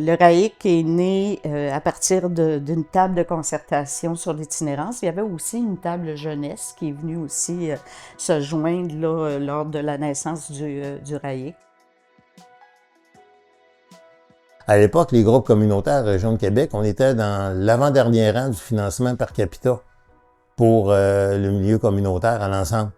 Le RAIC est né à partir d'une table de concertation sur l'itinérance. Il y avait aussi une table jeunesse qui est venue aussi se joindre là, lors de la naissance du RAIC. À l'époque, les groupes communautaires Région de Québec, on était dans l'avant-dernier rang du financement par capita pour le milieu communautaire à l'ensemble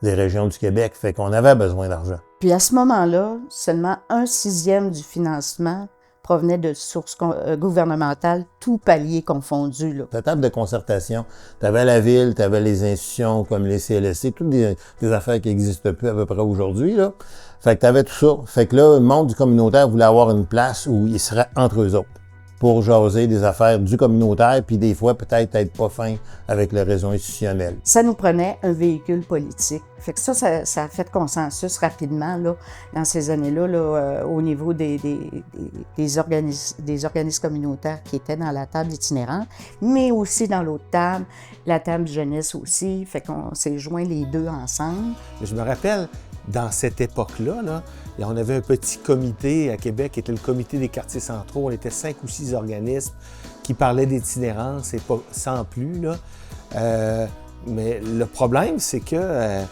des régions du Québec. Fait qu'on avait besoin d'argent. Puis à ce moment-là, seulement 1/6 du financement provenait de sources gouvernementales, tout palier confondu. Là. La table de concertation, tu avais la ville, tu avais les institutions comme les CLSC, toutes des affaires qui n'existent plus à peu près aujourd'hui. Là. Fait que tu avais tout ça. Fait que là, le monde du communautaire voulait avoir une place où ils seraient entre eux autres pour jaser des affaires du communautaire, puis des fois peut-être être pas fin avec le réseau institutionnel. Ça nous prenait un véhicule politique. Fait que ça a fait consensus rapidement là, dans ces années-là là, au niveau des organismes communautaires qui étaient dans la table itinérante, mais aussi dans l'autre table, la table jeunesse aussi. Fait qu'on s'est joints les deux ensemble. Je me rappelle, dans cette époque-là, là, on avait un petit comité à Québec qui était le comité des quartiers centraux. On était 5 ou 6 organismes qui parlaient d'itinérance et pas sans plus. Là. Mais le problème, c'est que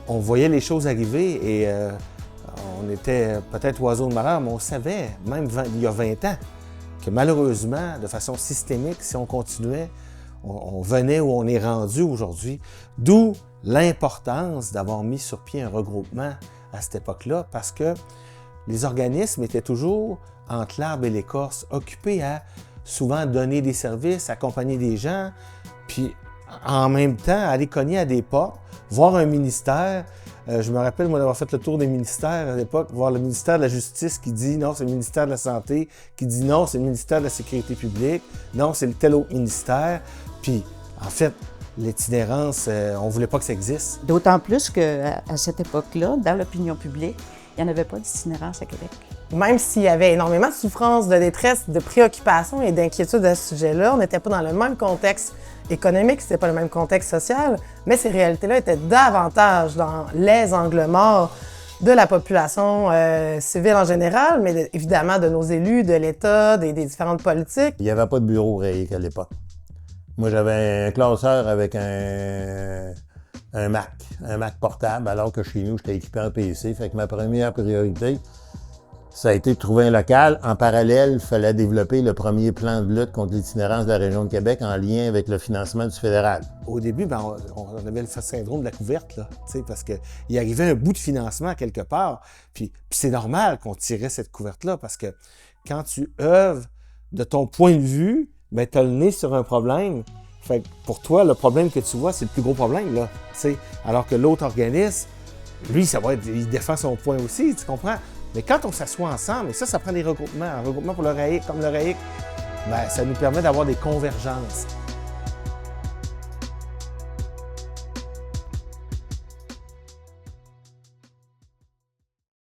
on voyait les choses arriver et on était peut-être oiseaux de malheur, mais on savait, même il y a 20 ans, que malheureusement, de façon systémique, si on continuait, on venait où on est rendu aujourd'hui. D'où l'importance d'avoir mis sur pied un regroupement à cette époque-là, parce que les organismes étaient toujours entre l'arbre et l'écorce, occupés à souvent donner des services, accompagner des gens, puis en même temps aller cogner à des portes, voir un ministère. Je me rappelle, moi, d'avoir fait le tour des ministères à l'époque, voir le ministère de la Justice qui dit non, c'est le ministère de la Santé, qui dit non, c'est le ministère de la Sécurité publique, non, c'est tel autre ministère. Puis, en fait, l'itinérance, on ne voulait pas que ça existe. D'autant plus qu'à cette époque-là, dans l'opinion publique, il n'y en avait pas d'itinérance à Québec. Même s'il y avait énormément de souffrance, de détresse, de préoccupation et d'inquiétude à ce sujet-là, on n'était pas dans le même contexte économique, c'était pas le même contexte social, mais ces réalités-là étaient davantage dans les angles morts de la population civile en général, mais évidemment de nos élus, de l'État, des différentes politiques. Il n'y avait pas de bureau RAIC à l'époque. Moi, j'avais un classeur avec un Mac portable, alors que chez nous, j'étais équipé en PC. Fait que ma première priorité, ça a été de trouver un local. En parallèle, il fallait développer le premier plan de lutte contre l'itinérance de la région de Québec en lien avec le financement du fédéral. Au début, on avait le syndrome de la couverte, là, parce qu'il arrivait un bout de financement quelque part. Puis c'est normal qu'on tirait cette couverte-là, parce que quand tu œuvres de ton point de vue, ben, tu as le nez sur un problème. Fait que pour toi, le problème que tu vois, c'est le plus gros problème, là. T'sais. Alors que l'autre organisme, lui, il défend son point aussi, tu comprends? Mais quand on s'assoit ensemble, et ça prend des regroupements. Un regroupement pour le RAIC, comme le RAIC, ben, ça nous permet d'avoir des convergences.